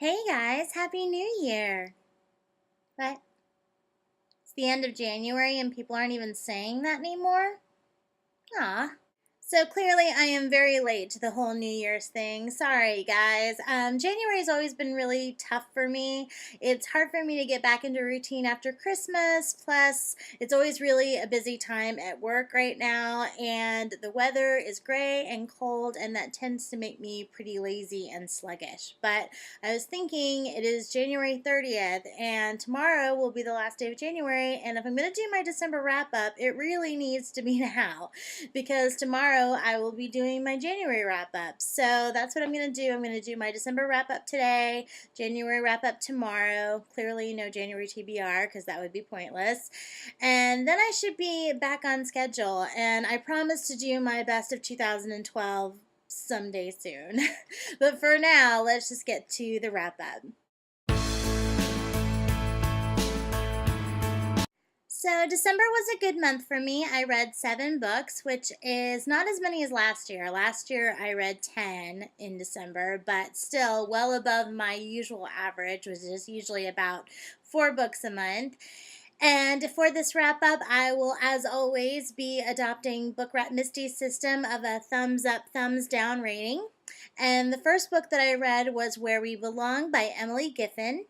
Hey guys, Happy New Year! What? It's the end of January and people aren't even saying that anymore? Aw. So clearly, I am very late to the whole New Year's thing. Sorry, guys. January's always been really tough for me. It's hard for me to get back into routine after Christmas. Plus, it's always really a busy time at work right now, and the weather is gray and cold, and that tends to make me pretty lazy and sluggish. But I was thinking it is January 30th, and tomorrow will be the last day of January, and if I'm going to do my December wrap up, it really needs to be now because tomorrow I will be doing my January wrap up. So that's what I'm going to do. I'm going to do my December wrap up today, January wrap up tomorrow. Clearly, no January TBR because that would be pointless. And then I should be back on schedule. And I promise to do my best of 2012 someday soon. But for now, let's just get to the wrap up. So December was a good month for me. I read 7 books, which is not as many as last year. Last year I read 10 in December, but still well above my usual average, which is usually about 4 books a month. And for this wrap up, I will, as always, be adopting Book Rat Misty's system of a thumbs up, thumbs down rating. And the first book that I read was Where We Belong by Emily Giffin.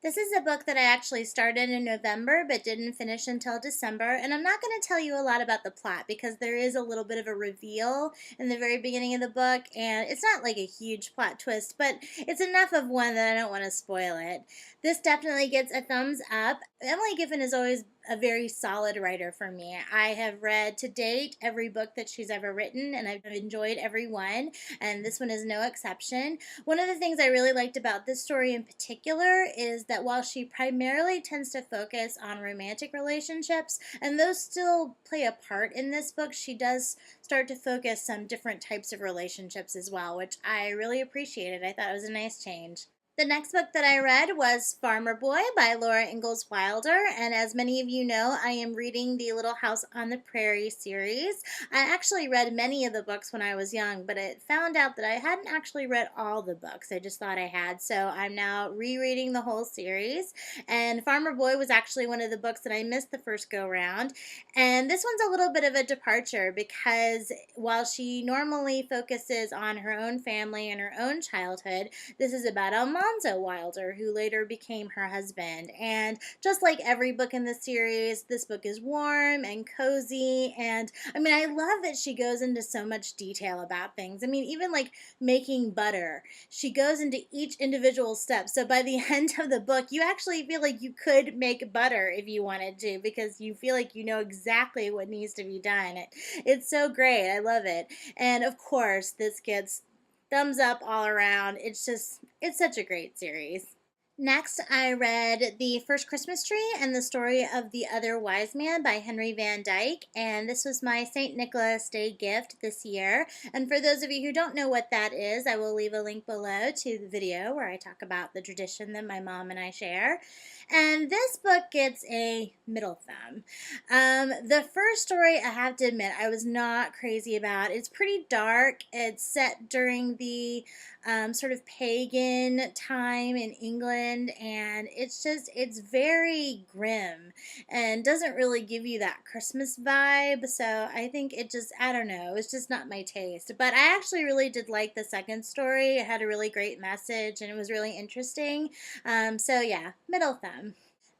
This is a book that I actually started in November but didn't finish until December, and I'm not going to tell you a lot about the plot because there is a little bit of a reveal in the very beginning of the book, and it's not like a huge plot twist, but it's enough of one that I don't want to spoil it. This definitely gets a thumbs up. Emily Giffin is always a very solid writer for me. I have read to date every book that she's ever written, and I've enjoyed every one, and this one is no exception. One of the things I really liked about this story in particular is that while she primarily tends to focus on romantic relationships, and those still play a part in this book, she does start to focus some different types of relationships as well, which I really appreciated. I thought it was a nice change. The next book that I read was Farmer Boy by Laura Ingalls Wilder, and as many of you know, I am reading the Little House on the Prairie series. I actually read many of the books when I was young, but I found out that I hadn't actually read all the books. I just thought I had, so I'm now rereading the whole series, and Farmer Boy was actually one of the books that I missed the first go-round, and this one's a little bit of a departure because while she normally focuses on her own family and her own childhood, this is about Almanzo Wilder, who later became her husband. And just like every book in the series, this book is warm and cozy. And I mean, I love that she goes into so much detail about things. I mean, even like making butter, she goes into each individual step. So by the end of the book, you actually feel like you could make butter if you wanted to because you feel like you know exactly what needs to be done. It's so great. I love it. And of course, this gets thumbs up all around. It's such a great series. Next, I read The First Christmas Tree and the Story of the Other Wise Man by Henry Van Dyke, and this was my St. Nicholas Day gift this year. And for those of you who don't know what that is, I will leave a link below to the video where I talk about the tradition that my mom and I share. And this book gets a middle thumb. The first story, I have to admit, I was not crazy about. It's pretty dark. It's set during the sort of pagan time in England, and it's very grim and doesn't really give you that Christmas vibe. So I think I don't know, it's just not my taste. But I actually really did like the second story. It had a really great message and it was really interesting. So yeah, middle thumb.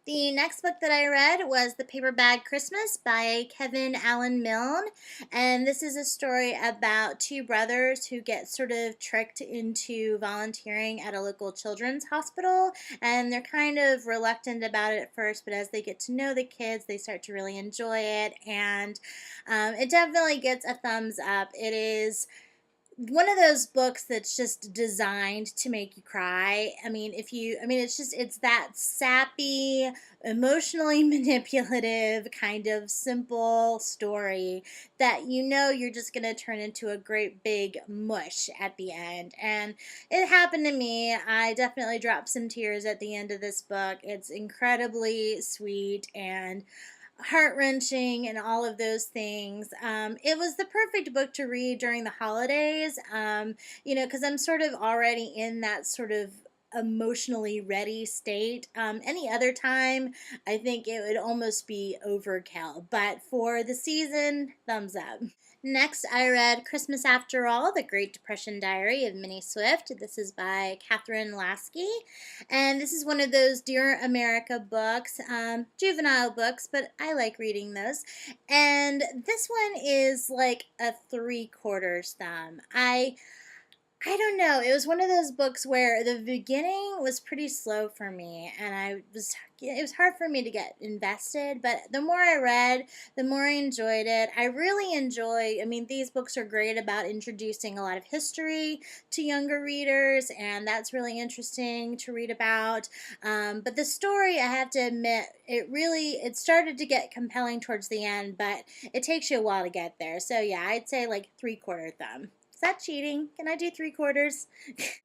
The next book that I read was The Paper Bag Christmas by Kevin Allen Milne, and this is a story about 2 brothers who get sort of tricked into volunteering at a local children's hospital, and they're kind of reluctant about it at first, but as they get to know the kids, they start to really enjoy it, and it definitely gets a thumbs up. It is one of those books that's just designed to make you cry. It's that sappy, emotionally manipulative, kind of simple story that you know you're just going to turn into a great big mush at the end. And it happened to me. I definitely dropped some tears at the end of this book. It's incredibly sweet and heart-wrenching and all of those things. It was the perfect book to read during the holidays, because I'm sort of already in that sort of emotionally ready state. Any other time, I think it would almost be overkill. But for the season, thumbs up. Next, I read Christmas After All, The Great Depression Diary of Minnie Swift. This is by Catherine Lasky. And this is one of those Dear America books, juvenile books, but I like reading those. And this one is like a 3/4 thumb. I don't know. It was one of those books where the beginning was pretty slow for me, and it was hard for me to get invested, but the more I read, the more I enjoyed it. I really enjoy, I mean, these books are great about introducing a lot of history to younger readers, and that's really interesting to read about. But the story, I have to admit, it started to get compelling towards the end, but it takes you a while to get there. So yeah, I'd say like 3/4 thumb. Is that cheating? Can I do 3/4?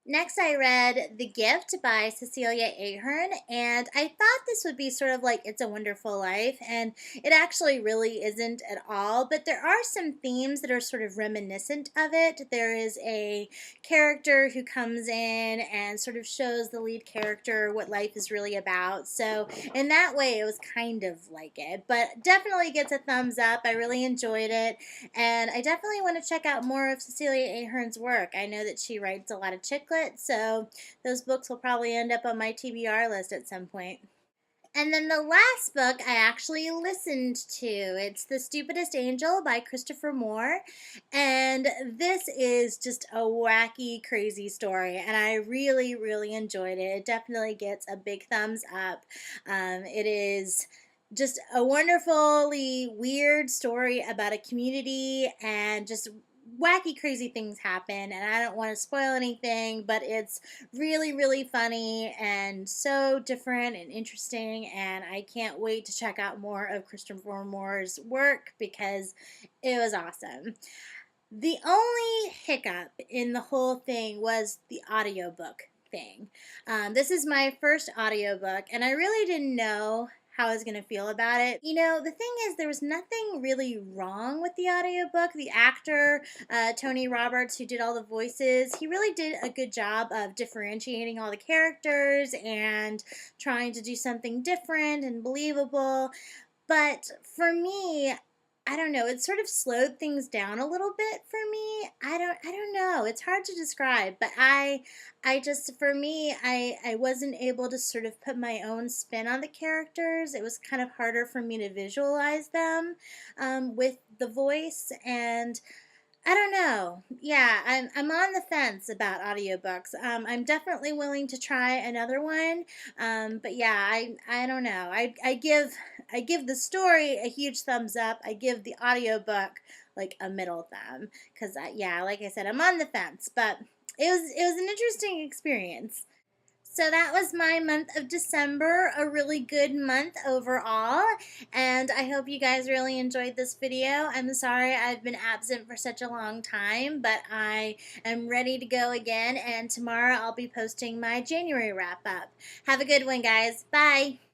Next, I read The Gift by Cecilia Ahern, and I thought this would be sort of like It's a Wonderful Life, and it actually really isn't at all, but there are some themes that are sort of reminiscent of it. There is a character who comes in and sort of shows the lead character what life is really about, so in that way, it was kind of like it, but definitely gets a thumbs up. I really enjoyed it, and I definitely want to check out more of Cecilia Ahern's work. I know that she writes a lot of chick lit, so those books will probably end up on my TBR list at some point. And then the last book I actually listened to. It's The Stupidest Angel by Christopher Moore. And this is just a wacky, crazy story. And I really, really enjoyed it. It definitely gets a big thumbs up. It is just a wonderfully weird story about a community, and just wacky crazy things happen, and I don't want to spoil anything, but it's really, really funny and so different and interesting, and I can't wait to check out more of Christopher Moore's work because it was awesome. The only hiccup in the whole thing was the audiobook thing. This is my first audiobook, and I really didn't know how I was going to feel about it. The thing is, there was nothing really wrong with the audiobook. The actor, Tony Roberts, who did all the voices, he really did a good job of differentiating all the characters and trying to do something different and believable. But for me, I don't know, it sort of slowed things down a little bit for me. I don't know. It's hard to describe, but I just, for me, I wasn't able to sort of put my own spin on the characters. It was kind of harder for me to visualize them with the voice, and I don't know. Yeah, I'm on the fence about audiobooks. I'm definitely willing to try another one. But yeah, I don't know. I give the story a huge thumbs up. I give the audiobook like a middle thumb, cuz yeah, like I said, I'm on the fence, but it was an interesting experience. So that was my month of December, a really good month overall, and I hope you guys really enjoyed this video. I'm sorry I've been absent for such a long time, but I am ready to go again, and tomorrow I'll be posting my January wrap-up. Have a good one, guys. Bye!